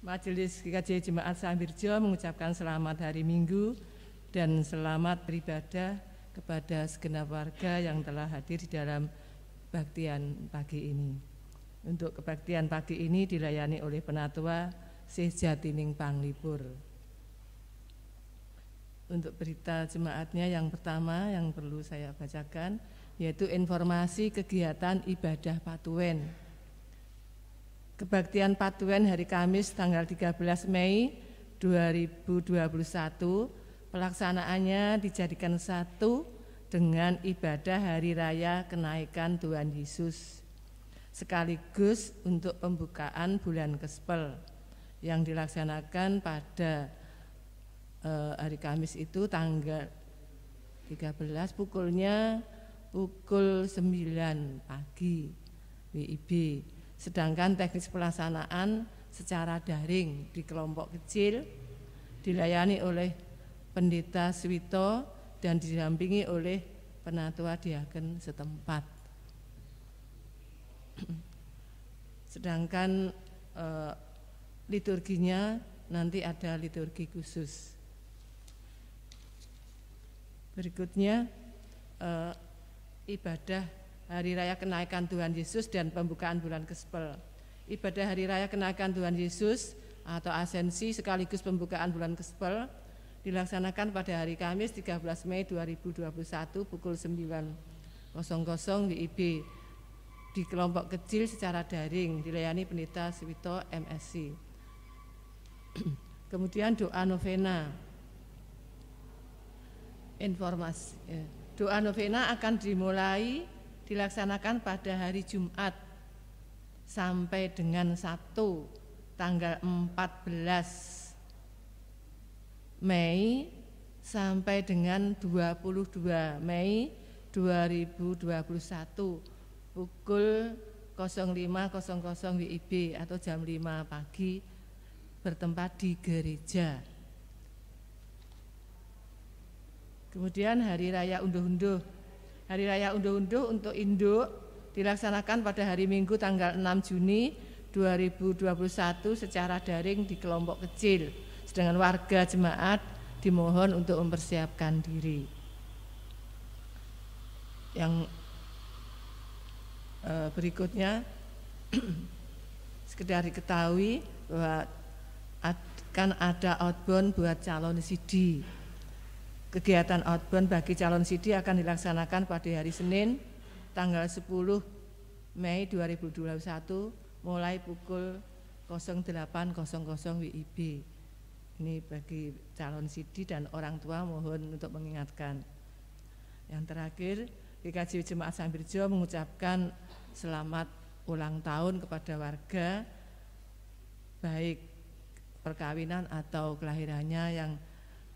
Majelis GKJ Jemaat Sambirjo mengucapkan selamat hari Minggu dan selamat beribadah kepada segenap warga yang telah hadir di dalam kebaktian pagi ini. Untuk kebaktian pagi ini dilayani oleh Penatua Syekh Jatining Panglipur. Untuk berita jemaatnya yang pertama yang perlu saya bacakan yaitu informasi kegiatan ibadah Patuwen. Kebaktian Patuwen hari Kamis tanggal 13 Mei 2021 pelaksanaannya dijadikan satu dengan ibadah Hari Raya Kenaikan Tuhan Yesus sekaligus untuk pembukaan bulan Kespel yang dilaksanakan pada hari Kamis itu tanggal 13 pukul 9 pagi WIB. Sedangkan teknis pelaksanaan secara daring di kelompok kecil dilayani oleh Pendeta Swito dan didampingi oleh Penatua Diaken setempat. Sedangkan liturginya nanti ada liturgi khusus. Berikutnya ibadah Hari Raya Kenaikan Tuhan Yesus dan pembukaan bulan Kespel. Ibadah Hari Raya Kenaikan Tuhan Yesus atau Asensi sekaligus pembukaan bulan Kespel dilaksanakan pada hari Kamis 13 Mei 2021 pukul 9.00 WIB di kelompok kecil secara daring dilayani Pendeta Swito MSc. Kemudian doa novena. Informasi doa novena akan dimulai dilaksanakan pada hari Jumat sampai dengan Sabtu tanggal 14 Mei sampai dengan 22 Mei 2021 pukul 05.00 WIB atau jam 5 pagi bertempat di gereja. Kemudian Hari Raya Unduh-Unduh. Hari Raya Unduh-Unduh untuk induk dilaksanakan pada hari Minggu tanggal 6 Juni 2021 secara daring di kelompok kecil. Sedangkan warga jemaat dimohon untuk mempersiapkan diri. Yang berikutnya sekedar diketahui bahwa akan ada outbound buat calon CD. Kegiatan outbound bagi calon CD akan dilaksanakan pada hari Senin tanggal 10 Mei 2021 mulai pukul 08.00 WIB. Ini bagi calon CD dan orang tua mohon untuk mengingatkan. Yang terakhir, GKJ Jemaat Sambirjo mengucapkan selamat ulang tahun kepada warga baik perkawinan atau kelahirannya yang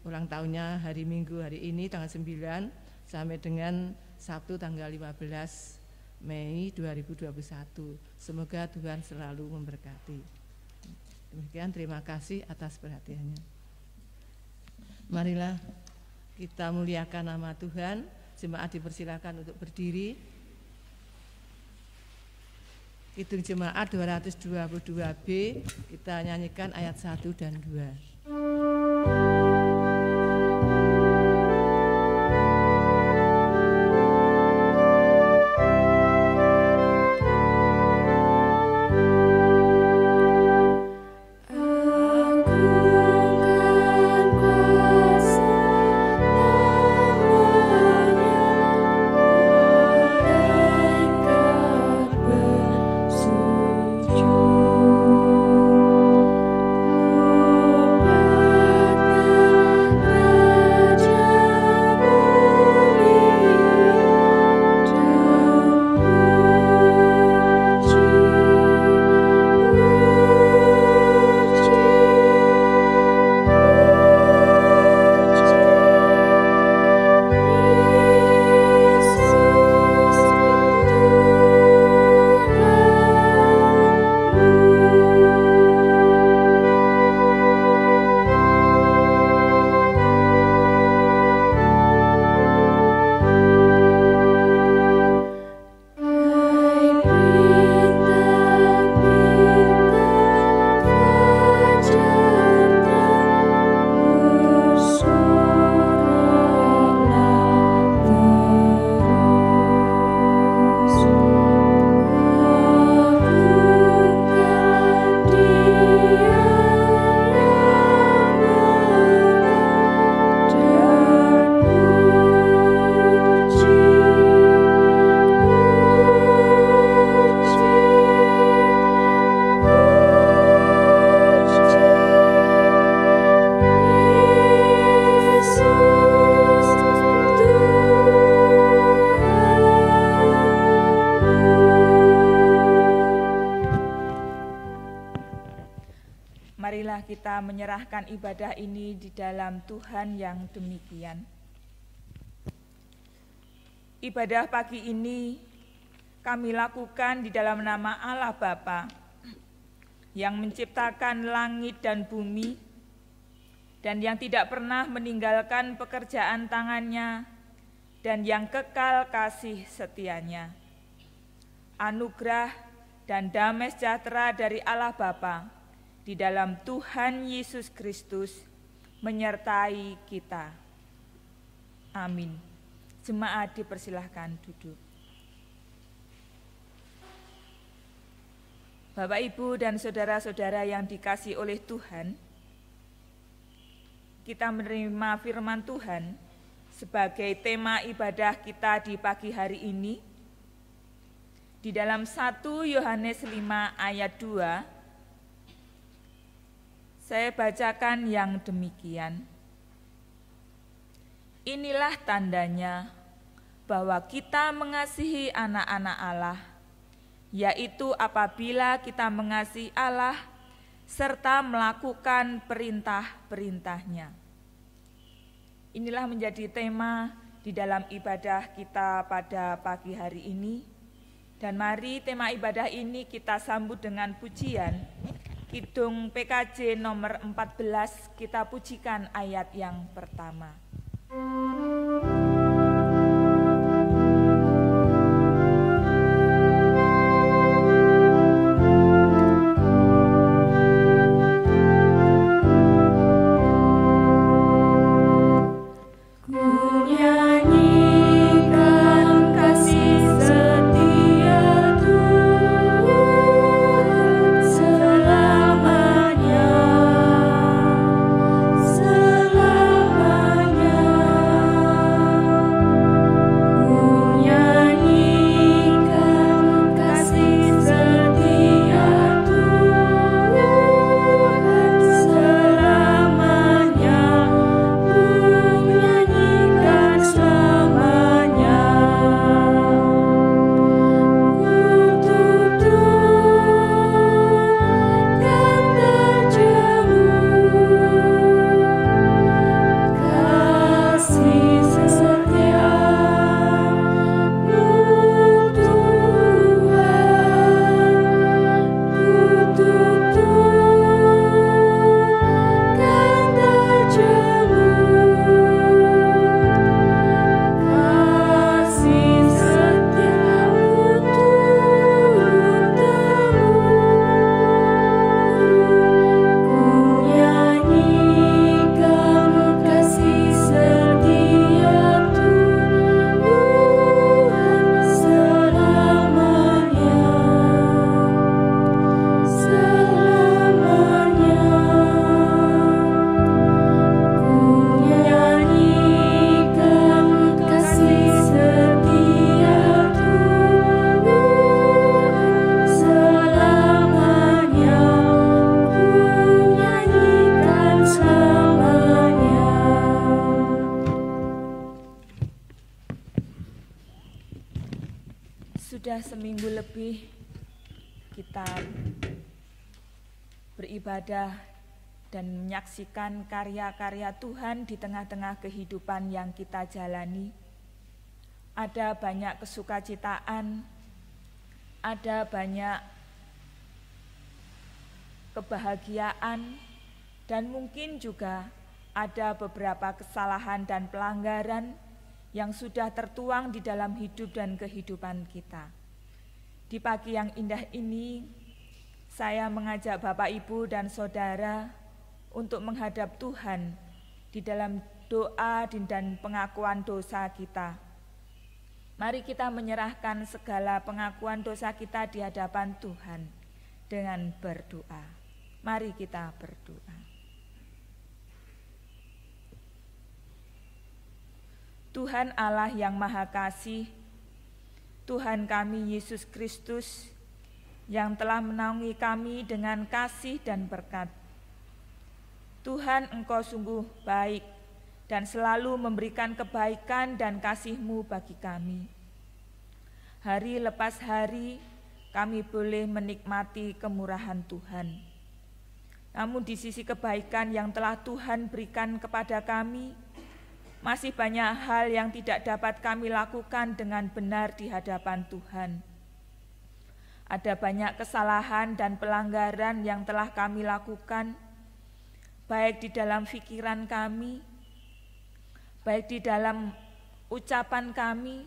ulang tahunnya hari Minggu hari ini tanggal 9 sampai dengan Sabtu tanggal 15 Mei 2021. Semoga Tuhan selalu memberkati. Demikian, terima kasih atas perhatiannya. Marilah kita muliakan nama Tuhan. Jemaat dipersilakan untuk berdiri. Kidung Jemaat 222B, kita nyanyikan ayat 1 dan 2. Oh marilah kita menyerahkan ibadah ini di dalam Tuhan yang demikian. Ibadah pagi ini kami lakukan di dalam nama Allah Bapa yang menciptakan langit dan bumi dan yang tidak pernah meninggalkan pekerjaan tangannya dan yang kekal kasih setianya. Anugerah dan damai sejahtera dari Allah Bapa di dalam Tuhan Yesus Kristus menyertai kita. Amin. Jemaat dipersilahkan duduk. Bapak, Ibu, dan saudara-saudara yang dikasihi oleh Tuhan, kita menerima firman Tuhan sebagai tema ibadah kita di pagi hari ini di dalam 1 Yohanes 5 ayat 2. Saya bacakan yang demikian. Inilah tandanya bahwa kita mengasihi anak-anak Allah, yaitu apabila kita mengasihi Allah serta melakukan perintah-perintahnya. Inilah menjadi tema di dalam ibadah kita pada pagi hari ini. Dan mari tema ibadah ini kita sambut dengan pujian. Kidung PKJ nomor 14, kita pujikan ayat yang pertama. Sudah seminggu lebih kita beribadah dan menyaksikan karya-karya Tuhan di tengah-tengah kehidupan yang kita jalani. Ada banyak kesukacitaan, ada banyak kebahagiaan, dan mungkin juga ada beberapa kesalahan dan pelanggaran yang sudah tertuang di dalam hidup dan kehidupan kita. Di pagi yang indah ini, saya mengajak Bapak, Ibu, dan Saudara untuk menghadap Tuhan di dalam doa dan pengakuan dosa kita. Mari kita menyerahkan segala pengakuan dosa kita di hadapan Tuhan dengan berdoa. Mari kita berdoa. Tuhan Allah yang Maha Kasih, Tuhan kami Yesus Kristus yang telah menaungi kami dengan kasih dan berkat. Tuhan, Engkau sungguh baik dan selalu memberikan kebaikan dan kasih-Mu bagi kami. Hari lepas hari kami boleh menikmati kemurahan Tuhan. Namun di sisi kebaikan yang telah Tuhan berikan kepada kami, masih banyak hal yang tidak dapat kami lakukan dengan benar di hadapan Tuhan. Ada banyak kesalahan dan pelanggaran yang telah kami lakukan, baik di dalam pikiran kami, baik di dalam ucapan kami,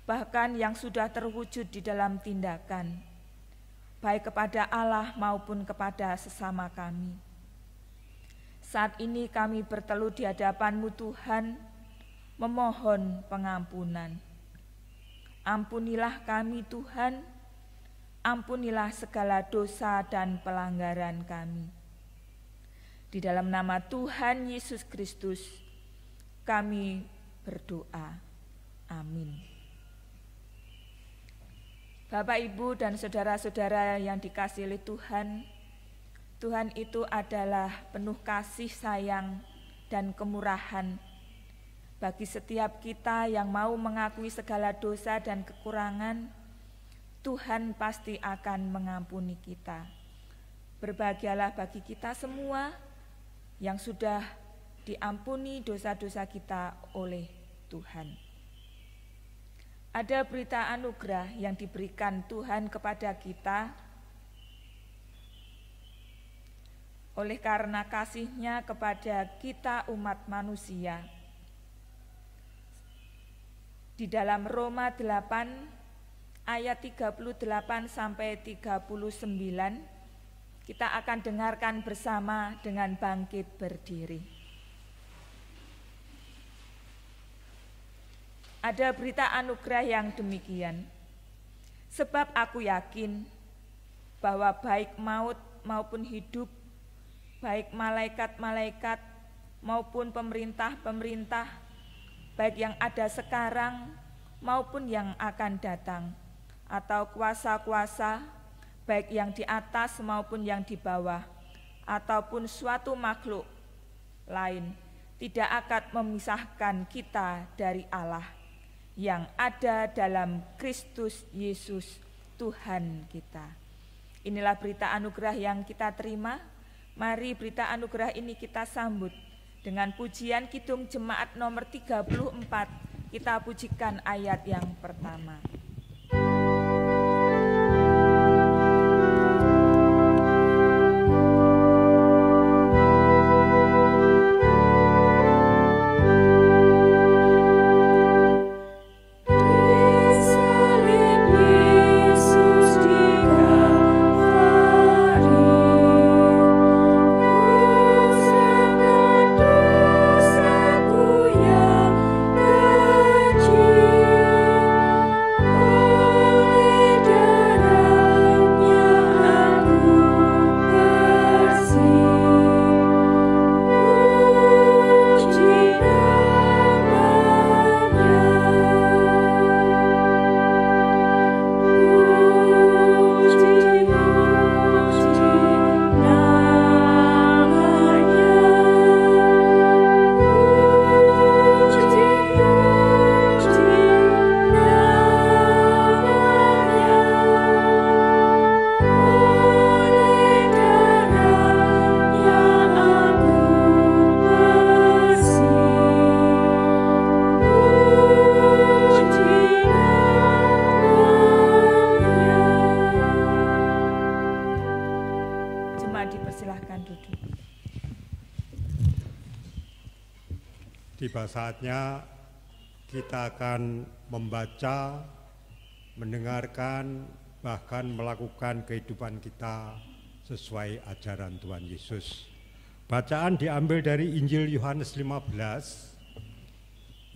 bahkan yang sudah terwujud di dalam tindakan, baik kepada Allah maupun kepada sesama kami. Saat ini kami berteluh di hadapan-Mu Tuhan, memohon pengampunan. Ampunilah kami Tuhan, ampunilah segala dosa dan pelanggaran kami. Di dalam nama Tuhan Yesus Kristus, kami berdoa. Amin. Bapak, Ibu, dan saudara-saudara yang dikasihi oleh Tuhan, Tuhan itu adalah penuh kasih sayang dan kemurahan bagi setiap kita yang mau mengakui segala dosa dan kekurangan. Tuhan pasti akan mengampuni kita. Berbahagialah bagi kita semua yang sudah diampuni dosa-dosa kita oleh Tuhan. Ada berita anugerah yang diberikan Tuhan kepada kita oleh karena kasih-Nya kepada kita umat manusia. Di dalam Roma 8 ayat 38 sampai 39, kita akan dengarkan bersama dengan bangkit berdiri. Ada berita anugerah yang demikian. Sebab aku yakin bahwa baik maut maupun hidup, baik malaikat-malaikat maupun pemerintah-pemerintah, baik yang ada sekarang maupun yang akan datang, atau kuasa-kuasa, baik yang di atas maupun yang di bawah, ataupun suatu makhluk lain, tidak akan memisahkan kita dari Allah yang ada dalam Kristus Yesus Tuhan kita. Inilah berita anugerah yang kita terima. Mari berita anugerah ini kita sambut dengan pujian Kidung Jemaat nomor 34. Kita pujikan ayat yang pertama. Tiba saatnya kita akan membaca, mendengarkan, bahkan melakukan kehidupan kita sesuai ajaran Tuhan Yesus. Bacaan diambil dari Injil Yohanes 15.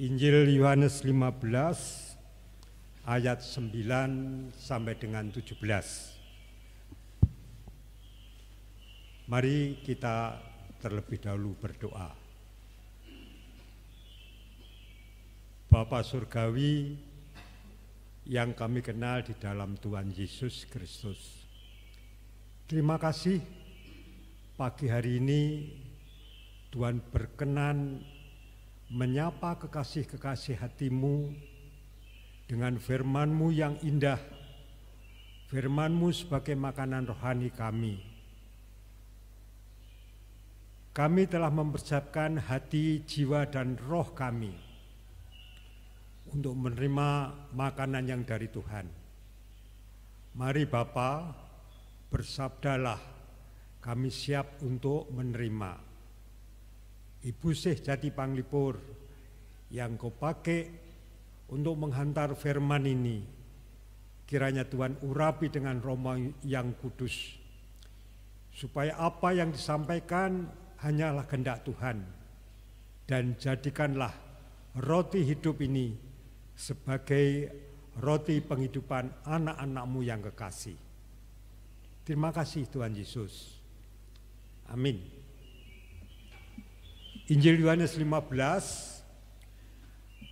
Injil Yohanes 15 ayat 9 sampai dengan 17. Mari kita terlebih dahulu berdoa. Bapa Surgawi yang kami kenal di dalam Tuhan Yesus Kristus, terima kasih pagi hari ini Tuhan berkenan menyapa kekasih-kekasih hati-Mu dengan firman-Mu yang indah, firman-Mu sebagai makanan rohani kami. kami telah mempersiapkan hati, jiwa, dan roh kami untuk menerima makanan yang dari Tuhan. Mari Bapa, bersabdalah, kami siap untuk menerima. Ibu Syekh Jati Panglipur yang kau pakai untuk menghantar firman ini, kiranya Tuhan urapi dengan Roh yang kudus, supaya apa yang disampaikan hanyalah kehendak Tuhan, dan jadikanlah roti hidup ini sebagai roti penghidupan anak-anak-Mu yang kekasih. Terima kasih Tuhan Yesus. Amin. Injil Yohanes 15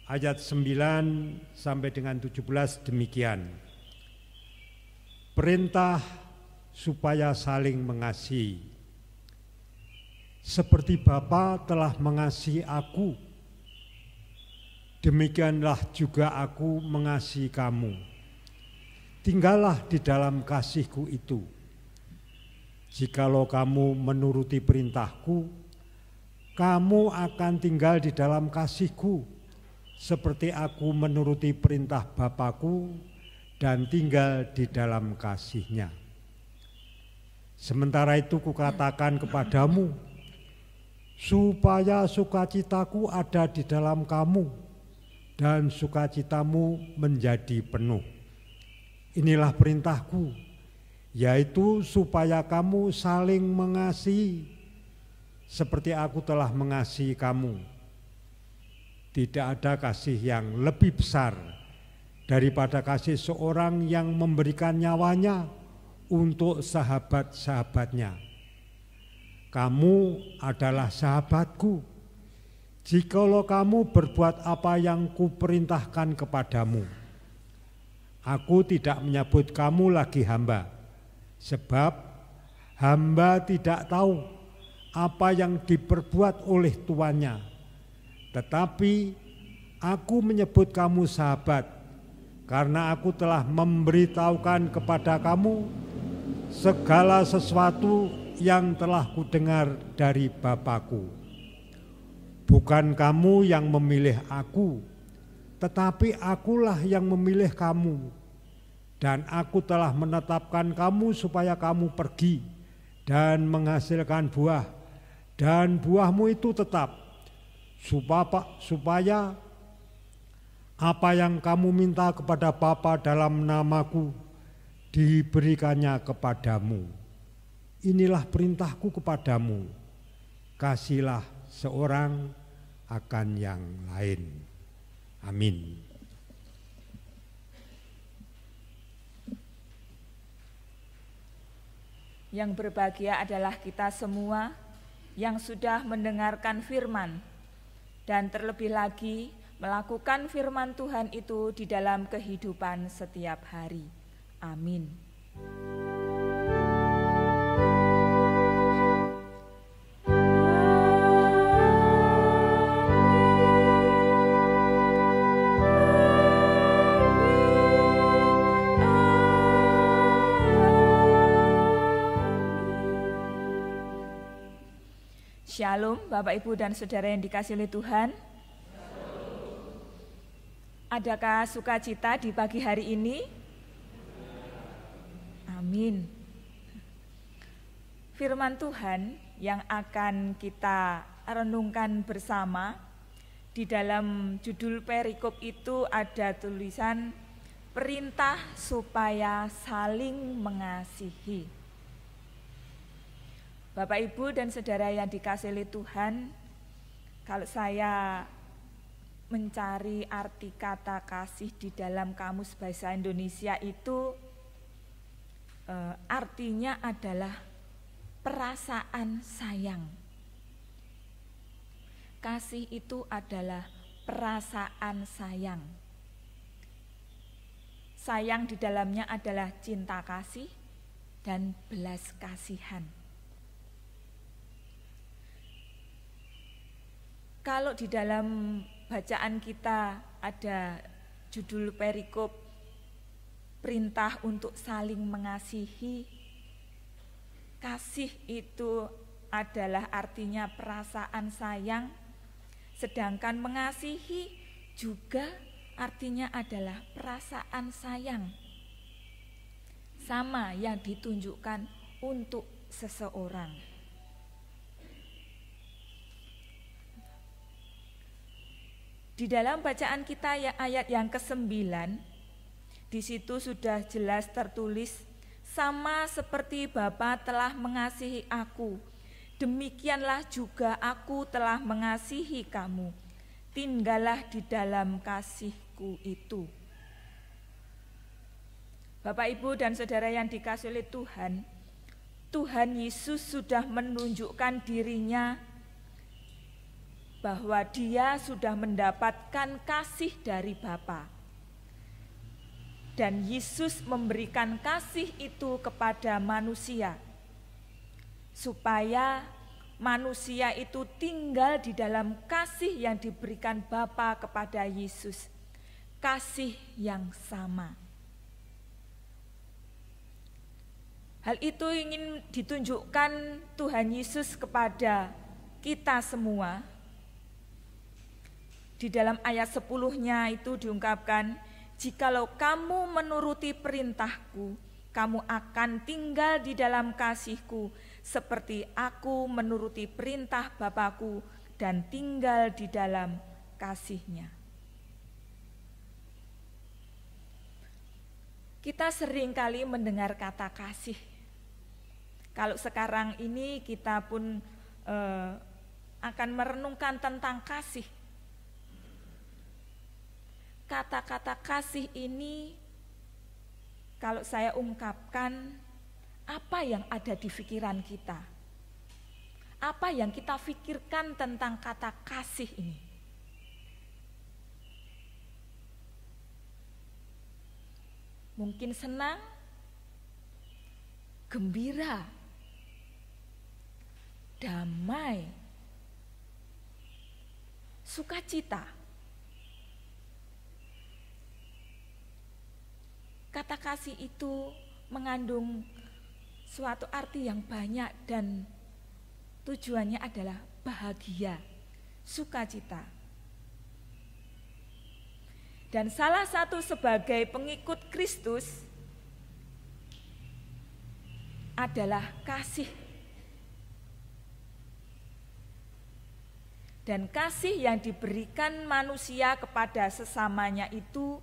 ayat 9 sampai dengan 17 demikian. Perintah supaya saling mengasihi. Seperti Bapa telah mengasihi aku, demikianlah juga aku mengasihi kamu. Tinggallah di dalam kasih-Ku itu. Jikalau kamu menuruti perintah-Ku, kamu akan tinggal di dalam kasih-Ku, seperti aku menuruti perintah Bapa-Ku dan tinggal di dalam kasih-Nya. Sementara itu kukatakan kepadamu, supaya sukacitaku ada di dalam kamu dan sukacitamu menjadi penuh. Inilah perintahku, yaitu supaya kamu saling mengasihi seperti aku telah mengasihi kamu. Tidak ada kasih yang lebih besar daripada kasih seorang yang memberikan nyawanya untuk sahabat-sahabatnya. Kamu adalah sahabatku, jikalau kamu berbuat apa yang kuperintahkan kepadamu. Aku tidak menyebut kamu lagi hamba, sebab hamba tidak tahu apa yang diperbuat oleh tuannya. Tetapi aku menyebut kamu sahabat, karena aku telah memberitahukan kepada kamu segala sesuatu yang telah kudengar dari Bapa-Ku. Bukan kamu yang memilih aku, tetapi akulah yang memilih kamu. Dan aku telah menetapkan kamu supaya kamu pergi dan menghasilkan buah, dan buahmu itu tetap, supaya apa yang kamu minta kepada Bapa dalam namaku diberikannya kepadamu. Inilah perintahku kepadamu, kasihlah seorang akan yang lain. Amin. Yang berbahagia adalah kita semua yang sudah mendengarkan firman dan terlebih lagi melakukan firman Tuhan itu di dalam kehidupan setiap hari. Amin. Shalom Bapak Ibu dan Saudara yang dikasihi oleh Tuhan. Adakah sukacita di pagi hari ini? Amin. Firman Tuhan yang akan kita renungkan bersama, di dalam judul perikop itu ada tulisan perintah supaya saling mengasihi. Bapak, Ibu, dan Saudara yang dikasihi oleh Tuhan, kalau saya mencari arti kata kasih di dalam Kamus Bahasa Indonesia itu artinya adalah perasaan sayang. Kasih itu adalah perasaan sayang. Sayang di dalamnya adalah cinta kasih dan belas kasihan. Kalau di dalam bacaan kita ada judul perikop perintah untuk saling mengasihi, kasih itu adalah artinya perasaan sayang, sedangkan mengasihi juga artinya adalah perasaan sayang. Sama yang ditunjukkan untuk seseorang. Di dalam bacaan kita ya ayat yang ke-9, di situ sudah jelas tertulis, sama seperti Bapa telah mengasihi aku, demikianlah juga aku telah mengasihi kamu. Tinggallah di dalam kasihku itu. Bapak, Ibu, dan saudara yang dikasihi oleh Tuhan, Tuhan Yesus sudah menunjukkan dirinya bahwa Dia sudah mendapatkan kasih dari Bapa. Dan Yesus memberikan kasih itu kepada manusia, supaya manusia itu tinggal di dalam kasih yang diberikan Bapa kepada Yesus, kasih yang sama. Hal itu ingin ditunjukkan Tuhan Yesus kepada kita semua. Di dalam ayat 10-nya itu diungkapkan, jikalau kamu menuruti perintahku, kamu akan tinggal di dalam kasihku, seperti aku menuruti perintah Bapakku dan tinggal di dalam kasihnya. Kita sering kali mendengar kata kasih. Kalau sekarang ini kita pun akan merenungkan tentang kasih. Kata-kata kasih ini kalau saya ungkapkan, apa yang ada di pikiran kita? Apa yang kita pikirkan tentang kata kasih ini? Mungkin senang, gembira, damai, sukacita. Kata kasih itu mengandung suatu arti yang banyak dan tujuannya adalah bahagia, sukacita. Dan salah satu sebagai pengikut Kristus adalah kasih. Dan kasih yang diberikan manusia kepada sesamanya itu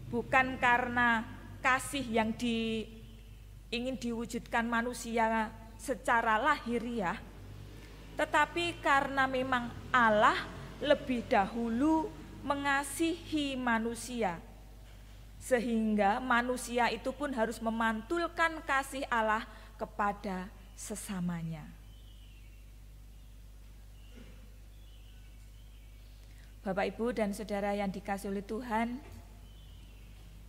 bukan karena kasih yang ingin diwujudkan manusia secara lahiriah, tetapi karena memang Allah lebih dahulu mengasihi manusia, sehingga manusia itu pun harus memantulkan kasih Allah kepada sesamanya. Bapak, Ibu, dan saudara yang dikasihi oleh Tuhan,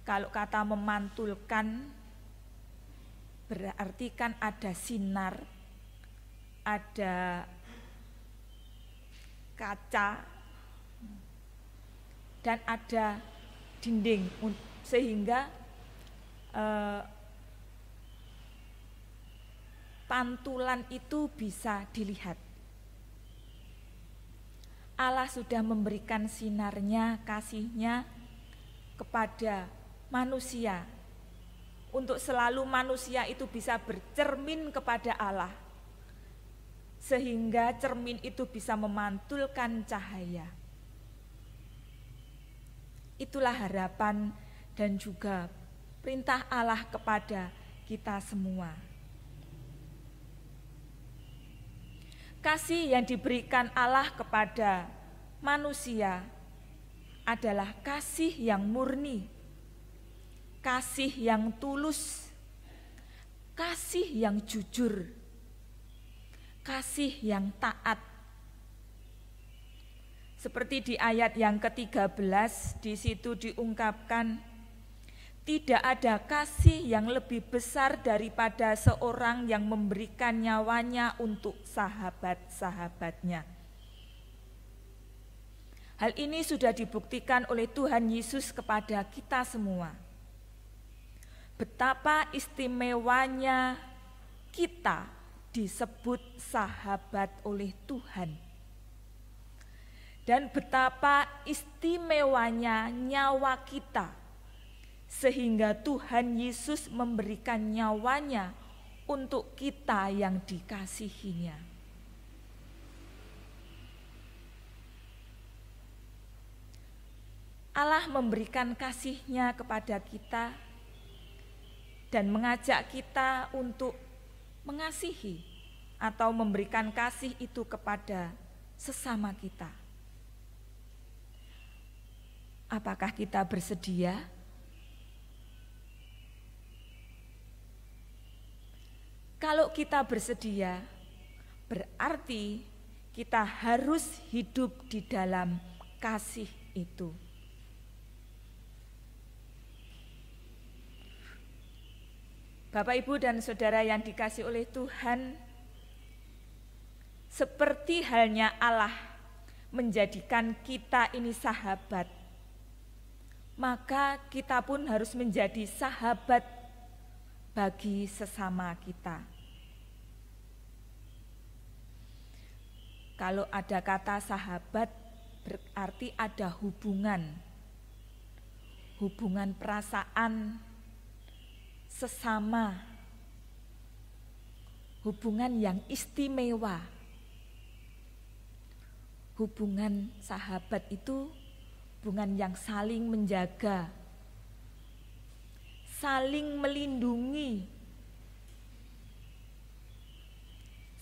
kalau kata memantulkan berarti kan ada sinar, ada kaca, dan ada dinding, sehingga pantulan itu bisa dilihat. Allah sudah memberikan sinarnya, kasihnya kepada manusia, untuk selalu manusia itu bisa bercermin kepada Allah, sehingga cermin itu bisa memantulkan cahaya. Itulah harapan dan juga perintah Allah kepada kita semua. Kasih yang diberikan Allah kepada manusia adalah kasih yang murni, kasih yang tulus, kasih yang jujur, kasih yang taat. Seperti di ayat yang ke-13, di situ diungkapkan, tidak ada kasih yang lebih besar daripada seorang yang memberikan nyawanya untuk sahabat-sahabatnya. Hal ini sudah dibuktikan oleh Tuhan Yesus kepada kita semua. Betapa istimewanya kita disebut sahabat oleh Tuhan. Dan betapa istimewanya nyawa kita, sehingga Tuhan Yesus memberikan nyawanya untuk kita yang dikasihinya. Allah memberikan kasih-Nya kepada kita dan mengajak kita untuk mengasihi atau memberikan kasih itu kepada sesama kita. Apakah kita bersedia? Kalau kita bersedia, berarti kita harus hidup di dalam kasih itu. Bapak, Ibu, dan Saudara yang dikasihi oleh Tuhan, seperti halnya Allah menjadikan kita ini sahabat, maka kita pun harus menjadi sahabat bagi sesama kita. Kalau ada kata sahabat, berarti ada hubungan perasaan sesama, hubungan yang istimewa. Hubungan sahabat itu hubungan yang saling menjaga, saling melindungi,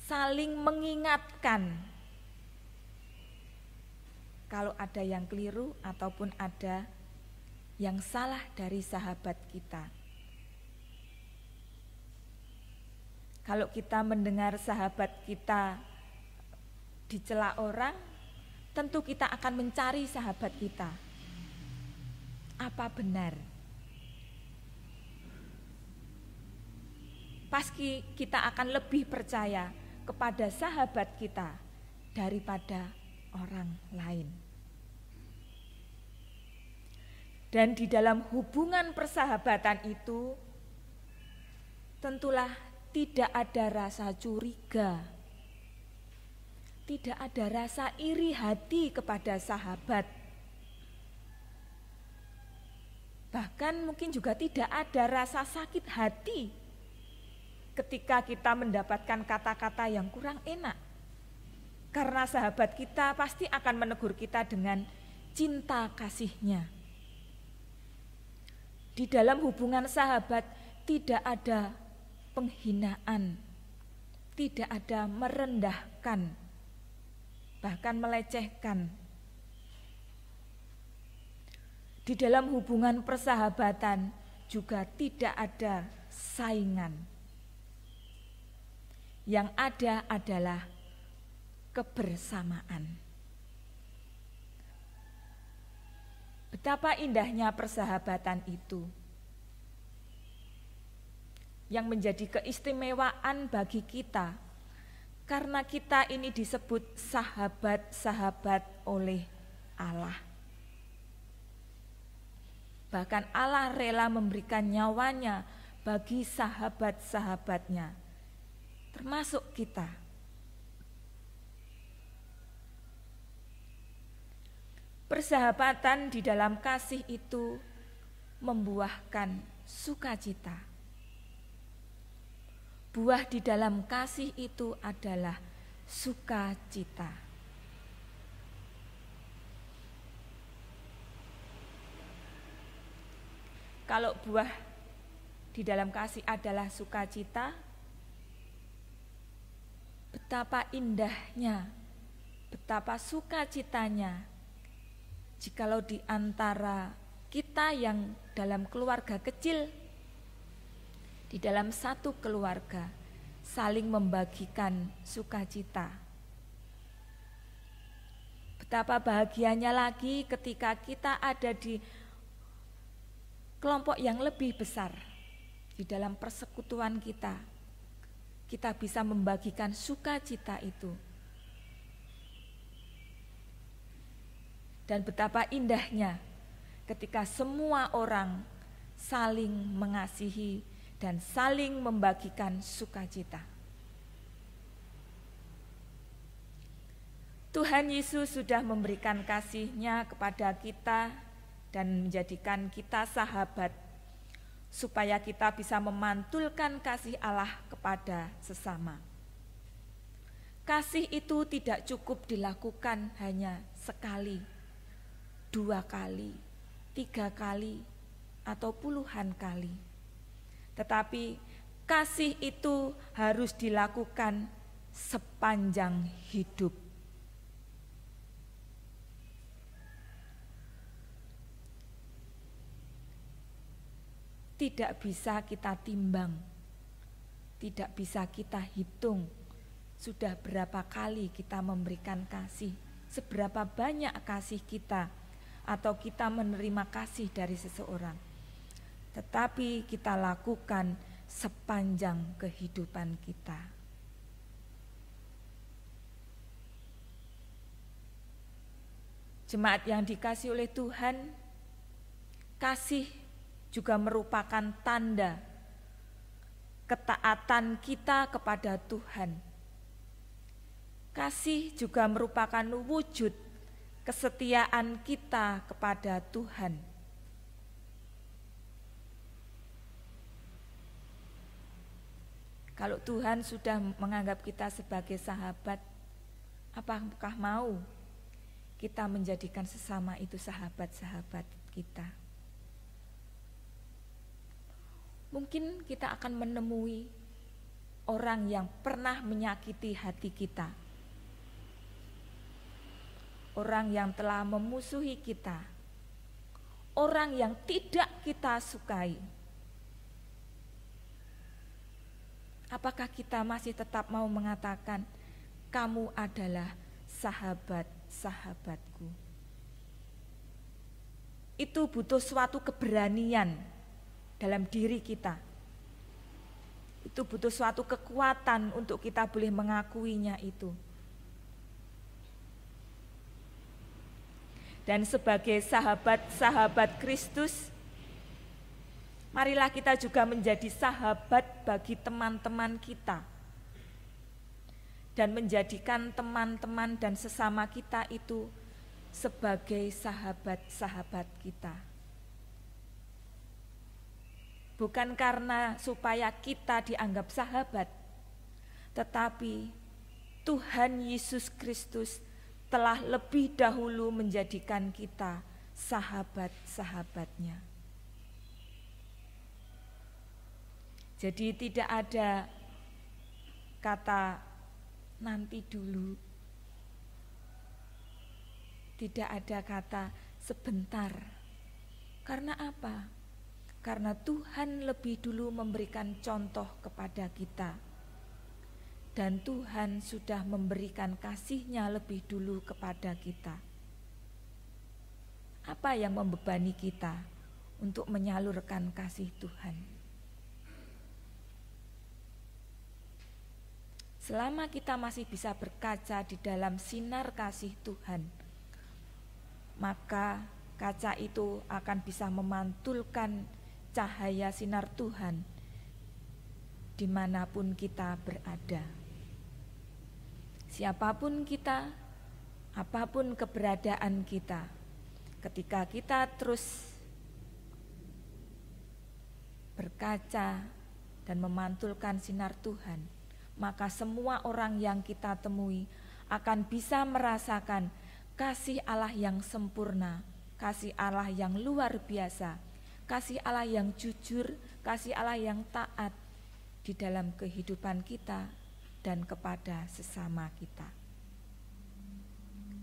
saling mengingatkan kalau ada yang keliru ataupun ada yang salah dari sahabat kita. Kalau kita mendengar sahabat kita dicela orang, tentu kita akan mencari sahabat kita. Apa benar? Pasti kita akan lebih percaya kepada sahabat kita daripada orang lain. Dan di dalam hubungan persahabatan itu, tentulah tidak ada rasa curiga, tidak ada rasa iri hati kepada sahabat. Bahkan mungkin juga tidak ada rasa sakit hati ketika kita mendapatkan kata-kata yang kurang enak. Karena sahabat kita pasti akan menegur kita dengan cinta kasih-Nya. Di dalam hubungan sahabat tidak ada penghinaan, tidak ada merendahkan, bahkan melecehkan. Di dalam hubungan persahabatan juga tidak ada saingan. Yang ada adalah kebersamaan. Betapa indahnya persahabatan itu, yang menjadi keistimewaan bagi kita, karena kita ini disebut sahabat-sahabat oleh Allah. Bahkan Allah rela memberikan nyawanya bagi sahabat-sahabatnya, termasuk kita. Persahabatan di dalam kasih itu membuahkan sukacita. Buah di dalam kasih itu adalah sukacita. Kalau buah di dalam kasih adalah sukacita, betapa indahnya, betapa sukacitanya jikalau di antara kita yang dalam keluarga kecil, di dalam satu keluarga, saling membagikan sukacita. Betapa bahagianya lagi ketika kita ada di kelompok yang lebih besar, di dalam persekutuan kita, kita bisa membagikan sukacita itu. Dan betapa indahnya ketika semua orang saling mengasihi dan saling membagikan sukacita. Tuhan Yesus sudah memberikan kasih-Nya kepada kita dan menjadikan kita sahabat, supaya kita bisa memantulkan kasih Allah kepada sesama. Kasih itu tidak cukup dilakukan hanya sekali, 2 kali, 3 kali, atau puluhan kali. Tetapi kasih itu harus dilakukan sepanjang hidup. Tidak bisa kita timbang, tidak bisa kita hitung sudah berapa kali kita memberikan kasih, seberapa banyak kasih kita, atau kita menerima kasih dari seseorang. Tetapi kita lakukan sepanjang kehidupan kita. Jemaat yang dikasihi oleh Tuhan, kasih juga merupakan tanda ketaatan kita kepada Tuhan. Kasih juga merupakan wujud kesetiaan kita kepada Tuhan. Kalau Tuhan sudah menganggap kita sebagai sahabat, apakah mau kita menjadikan sesama itu sahabat-sahabat kita? Mungkin kita akan menemui orang yang pernah menyakiti hati kita, orang yang telah memusuhi kita, orang yang tidak kita sukai. Apakah kita masih tetap mau mengatakan, kamu adalah sahabat-sahabatku? Itu butuh suatu keberanian dalam diri kita. Itu butuh suatu kekuatan untuk kita boleh mengakuinya itu. Dan sebagai sahabat-sahabat Kristus, marilah kita juga menjadi sahabat bagi teman-teman kita. Dan menjadikan teman-teman dan sesama kita itu sebagai sahabat-sahabat kita. Bukan karena supaya kita dianggap sahabat, tetapi Tuhan Yesus Kristus telah lebih dahulu menjadikan kita sahabat-sahabatnya. Jadi tidak ada kata nanti dulu, tidak ada kata sebentar. Karena apa? Karena Tuhan lebih dulu memberikan contoh kepada kita. Dan Tuhan sudah memberikan kasih-Nya lebih dulu kepada kita. Apa yang membebani kita untuk menyalurkan kasih Tuhan? Selama kita masih bisa berkaca di dalam sinar kasih Tuhan, maka kaca itu akan bisa memantulkan cahaya sinar Tuhan dimanapun kita berada. Siapapun kita, apapun keberadaan kita, ketika kita terus berkaca dan memantulkan sinar Tuhan, maka semua orang yang kita temui akan bisa merasakan kasih Allah yang sempurna, kasih Allah yang luar biasa, kasih Allah yang jujur, kasih Allah yang taat di dalam kehidupan kita dan kepada sesama kita.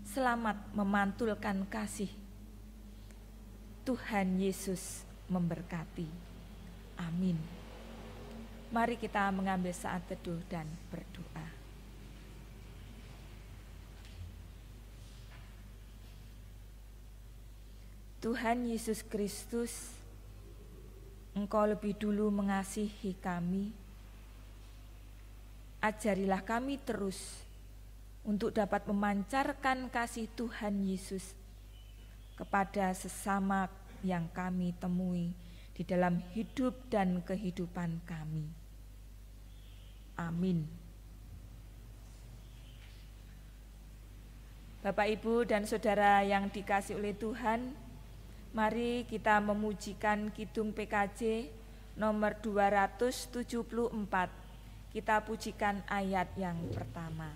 Selamat memantulkan kasih. Tuhan Yesus memberkati. Amin. Mari kita mengambil saat teduh dan berdoa. Tuhan Yesus Kristus, Engkau lebih dulu mengasihi kami. Ajarilah kami terus untuk dapat memancarkan kasih Tuhan Yesus kepada sesama yang kami temui di dalam hidup dan kehidupan kami. Amin. Bapak, Ibu, dan Saudara yang dikasihi oleh Tuhan, mari kita memujikan Kidung PKJ nomor 274. Kita pujikan ayat yang pertama.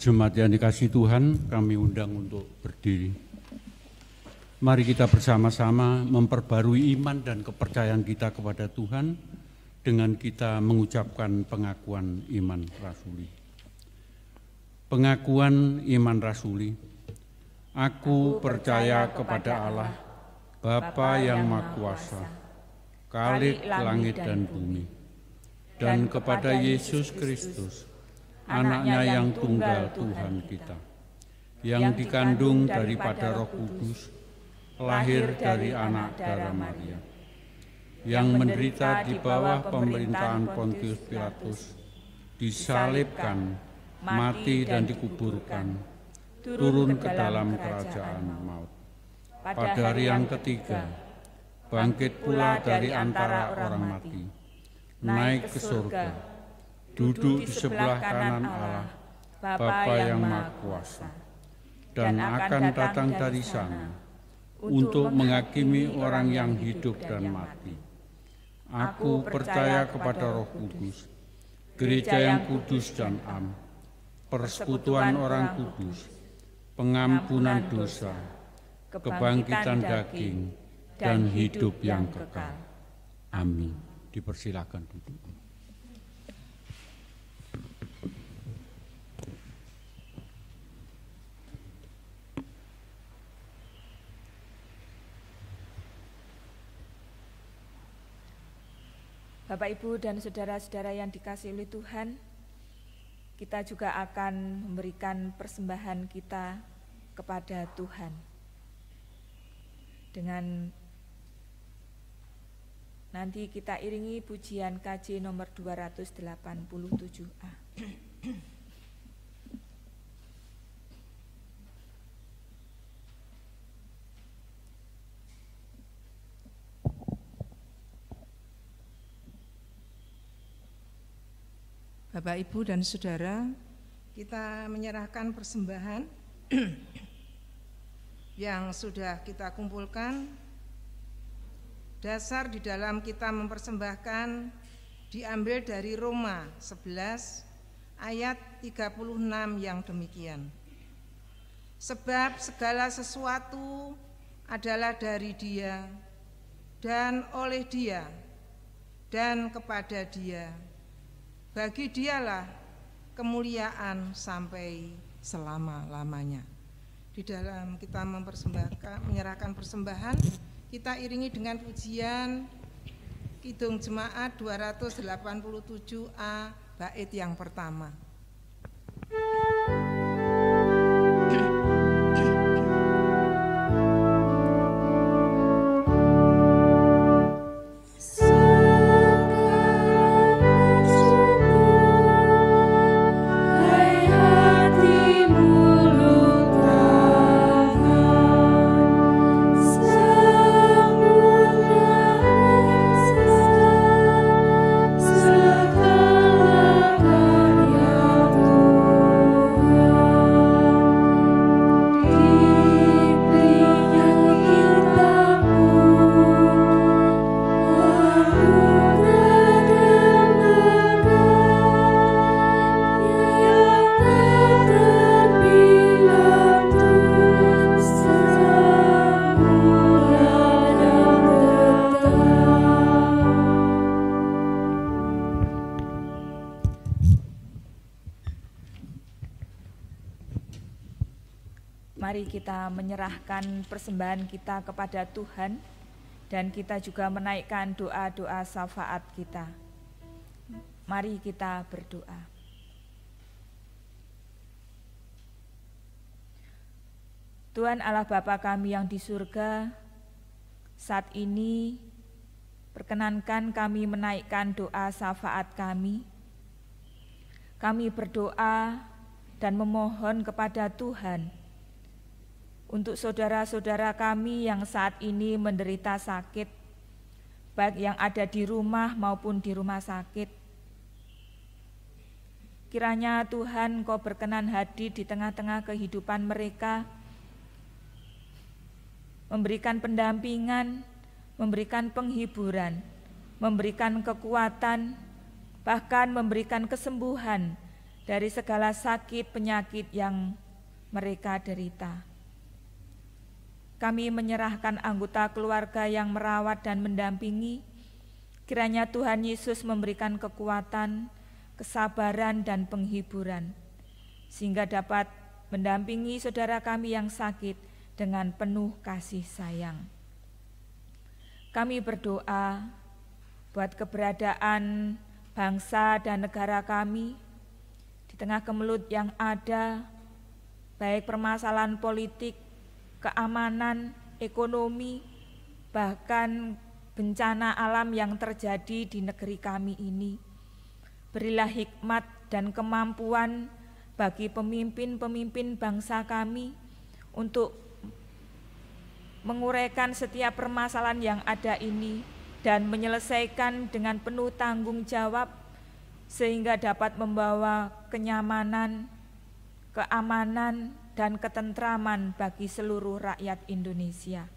Jemaat yang dikasihi Tuhan, kami undang untuk berdiri. Mari kita bersama-sama memperbarui iman dan kepercayaan kita kepada Tuhan dengan kita mengucapkan pengakuan iman rasuli. Pengakuan iman rasuli. Aku percaya kepada Allah, Bapa yang Maha Kuasa, Khalik langit dan bumi, dan kepada Yesus Kristus, Anaknya yang tunggal Tuhan kita, yang dikandung daripada Roh Kudus, lahir dari anak darah Maria, yang menderita di bawah pemerintahan Pontius Pilatus, disalibkan, mati dan dikuburkan, turun ke dalam kerajaan maut. Pada hari yang ketiga, bangkit pula dari antara orang mati, naik ke surga, duduk di sebelah kanan Allah, Bapa yang Maha Kuasa, dan akan datang dari sana untuk menghakimi orang yang hidup dan mati. Aku percaya kepada Roh Kudus, gereja yang kudus dan am, persekutuan orang kudus, pengampunan dosa, kebangkitan daging, dan hidup yang kekal. Amin. Dipersilakan duduk. Bapak, Ibu, dan saudara-saudara yang dikasihi oleh Tuhan, kita juga akan memberikan persembahan kita kepada Tuhan dengan nanti kita iringi pujian KJ nomor 287A. Bapak, Ibu, dan Saudara, kita menyerahkan persembahan yang sudah kita kumpulkan. Dasar di dalam kita mempersembahkan diambil dari Roma 11 ayat 36 yang demikian. Sebab segala sesuatu adalah dari Dia dan oleh Dia dan kepada Dia. Bagi Dialah kemuliaan sampai selama-lamanya. Di dalam kita menyerahkan persembahan, kita iringi dengan pujian Kidung Jemaat 287A bait yang pertama. Segala Mari kita menyerahkan persembahan kita kepada Tuhan dan kita juga menaikkan doa-doa syafaat kita. Mari kita berdoa. Tuhan Allah Bapa kami yang di surga, saat ini perkenankan kami menaikkan doa syafaat kami. Kami berdoa dan memohon kepada Tuhan untuk saudara-saudara kami yang saat ini menderita sakit, baik yang ada di rumah maupun di rumah sakit. Kiranya Tuhan Kau berkenan hadir di tengah-tengah kehidupan mereka, memberikan pendampingan, memberikan penghiburan, memberikan kekuatan, bahkan memberikan kesembuhan dari segala sakit penyakit yang mereka derita. Kami menyerahkan anggota keluarga yang merawat dan mendampingi. Kiranya Tuhan Yesus memberikan kekuatan, kesabaran dan penghiburan, sehingga dapat mendampingi saudara kami yang sakit dengan penuh kasih sayang. Kami berdoa buat keberadaan bangsa dan negara kami di tengah kemelut yang ada, baik permasalahan politik, keamanan, ekonomi, bahkan bencana alam yang terjadi di negeri kami ini. Berilah hikmat dan kemampuan bagi pemimpin-pemimpin bangsa kami untuk menguraikan setiap permasalahan yang ada ini dan menyelesaikan dengan penuh tanggung jawab sehingga dapat membawa kenyamanan, keamanan, dan ketentraman bagi seluruh rakyat Indonesia.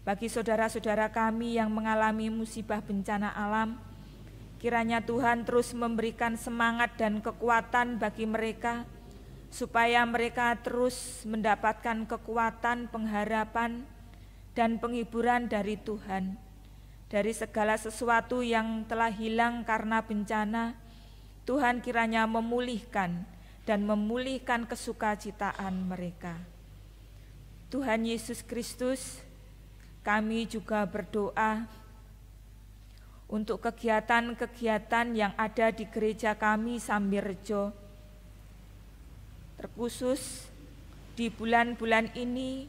Bagi saudara-saudara kami yang mengalami musibah bencana alam, kiranya Tuhan terus memberikan semangat dan kekuatan bagi mereka, supaya mereka terus mendapatkan kekuatan, pengharapan, dan penghiburan dari Tuhan. Dari segala sesuatu yang telah hilang karena bencana, Tuhan kiranya memulihkan dan memulihkan kesukacitaan mereka. Tuhan Yesus Kristus, kami juga berdoa untuk kegiatan-kegiatan yang ada di gereja kami Sambirrejo, terkhusus di bulan-bulan ini,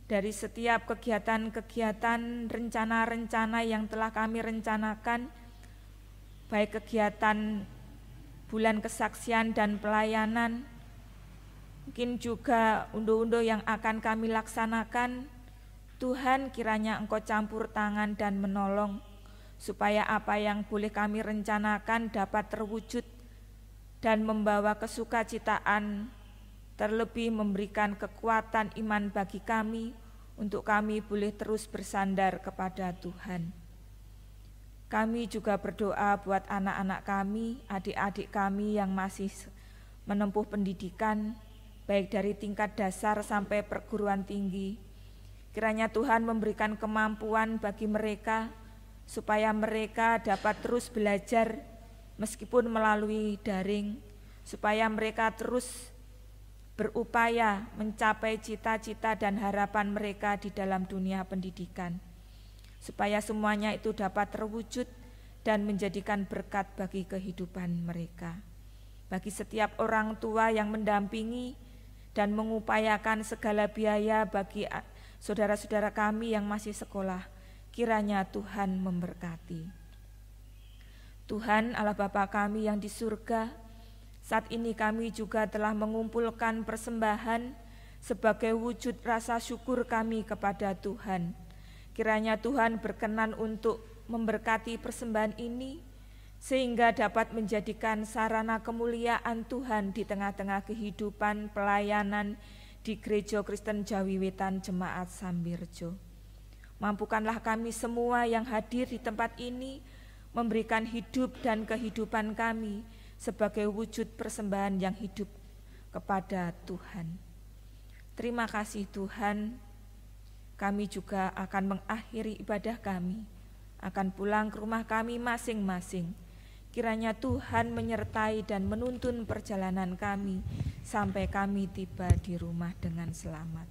dari setiap kegiatan-kegiatan, rencana-rencana yang telah kami rencanakan, baik kegiatan bulan kesaksian dan pelayanan, mungkin juga unduh-unduh yang akan kami laksanakan. Tuhan, kiranya Engkau campur tangan dan menolong, supaya apa yang boleh kami rencanakan dapat terwujud dan membawa kesukacitaan, terlebih memberikan kekuatan iman bagi kami, untuk kami boleh terus bersandar kepada Tuhan. Kami juga berdoa buat anak-anak kami, adik-adik kami yang masih menempuh pendidikan, baik dari tingkat dasar sampai perguruan tinggi. Kiranya Tuhan memberikan kemampuan bagi mereka, supaya mereka dapat terus belajar meskipun melalui daring, supaya mereka terus berupaya mencapai cita-cita dan harapan mereka di dalam dunia pendidikan, supaya semuanya itu dapat terwujud dan menjadikan berkat bagi kehidupan mereka. Bagi setiap orang tua yang mendampingi dan mengupayakan segala biaya bagi saudara-saudara kami yang masih sekolah, kiranya Tuhan memberkati. Tuhan Allah Bapa kami yang di surga, saat ini kami juga telah mengumpulkan persembahan sebagai wujud rasa syukur kami kepada Tuhan. Kiranya Tuhan berkenan untuk memberkati persembahan ini, sehingga dapat menjadikan sarana kemuliaan Tuhan di tengah-tengah kehidupan pelayanan di Gereja Kristen Jawi Wetan Jemaat Sambirrejo. Mampukanlah kami semua yang hadir di tempat ini memberikan hidup dan kehidupan kami sebagai wujud persembahan yang hidup kepada Tuhan. Terima kasih Tuhan. Kami juga akan mengakhiri ibadah kami, akan pulang ke rumah kami masing-masing. Kiranya Tuhan menyertai dan menuntun perjalanan kami sampai kami tiba di rumah dengan selamat.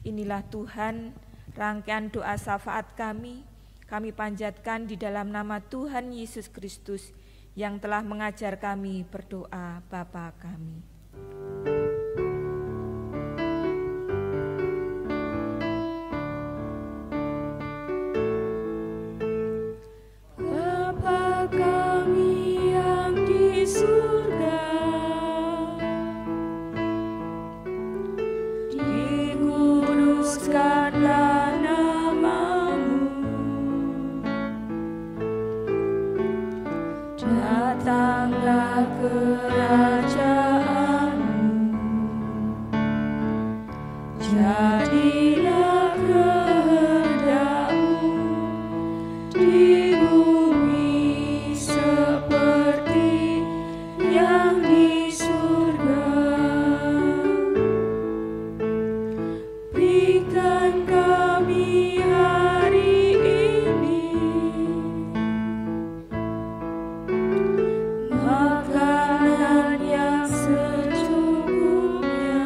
Inilah Tuhan, rangkaian doa syafaat kami panjatkan di dalam nama Tuhan Yesus Kristus yang telah mengajar kami berdoa Bapa kami. Datanglah kerajaanmu, jadilah kehendakmu di bumi seperti yang di surga. Berikan kami hari ini makanan yang secukupnya.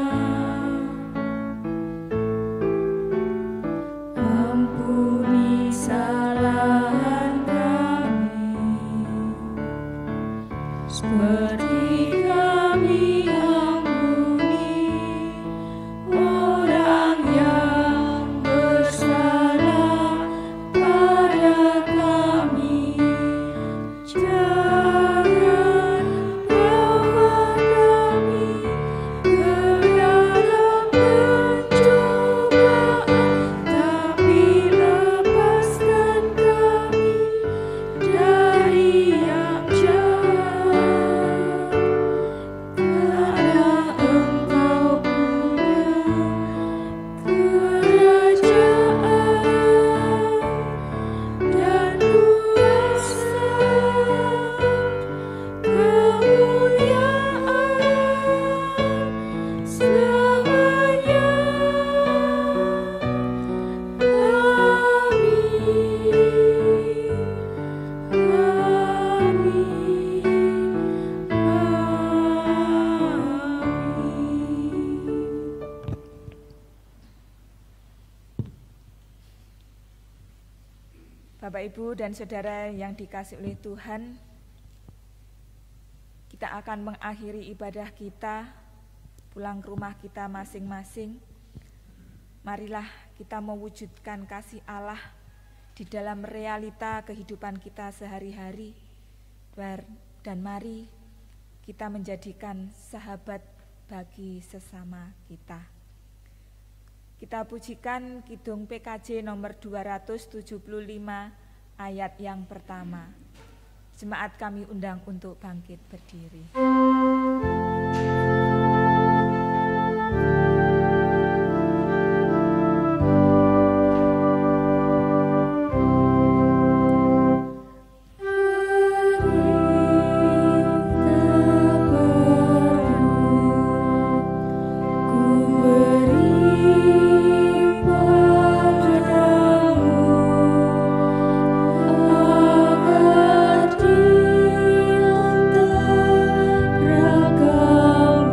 Ampuni kesalahan kami, seperti kami ampuni orang yang bersalah pada kami. Jangan bawa kami ke dalam pencobaan, tapi lepaskan kami dari yang jahat. Karena Engkau punya kerajaan dan kuasa, kemuliaan selamanya. Bapak, Ibu, dan Saudara yang dikasihi oleh Tuhan, kita akan mengakhiri ibadah kita, pulang ke rumah kita masing-masing. Marilah kita mewujudkan kasih Allah di dalam realita kehidupan kita sehari-hari, dan mari kita menjadikan sahabat bagi sesama kita. Kita pujikan Kidung PKJ nomor 275 ayat yang pertama. Jemaat kami undang untuk bangkit berdiri. Kau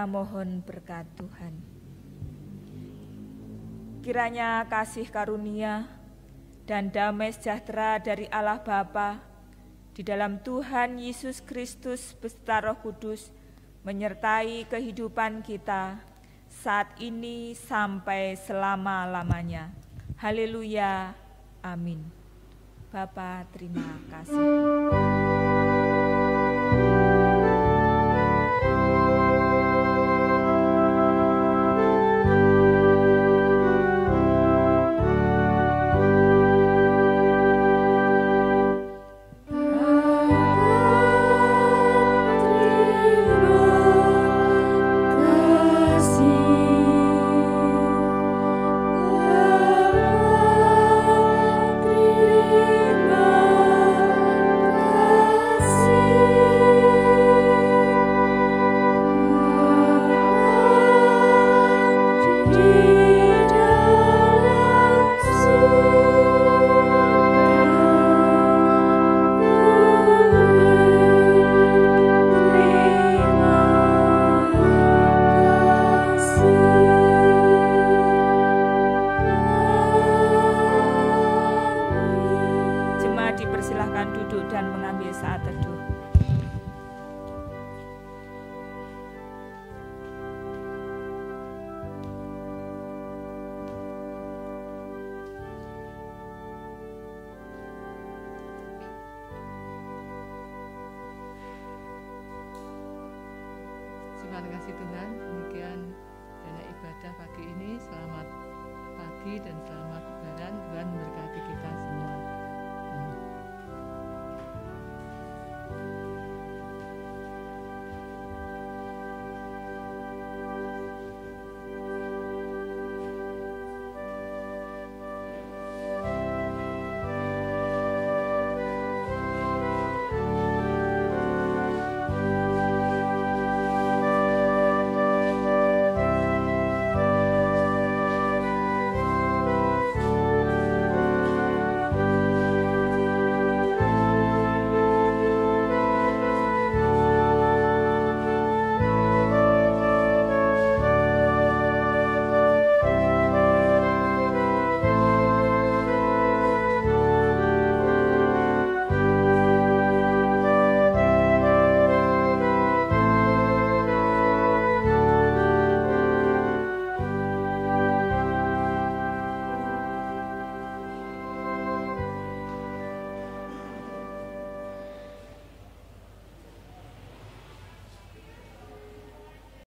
Kita mohon berkat Tuhan. Kiranya kasih karunia dan damai sejahtera dari Allah Bapa di dalam Tuhan Yesus Kristus beserta Roh Kudus menyertai kehidupan kita saat ini sampai selama-lamanya. Haleluya. Amin. Bapa, terima kasih. Dipersilahkan duduk dan mengambil saat teduh. Terima kasih Tuhan, demikian dana ibadah pagi ini. Selamat pagi dan selamat lebaran. Tuhan memberkati kita semua.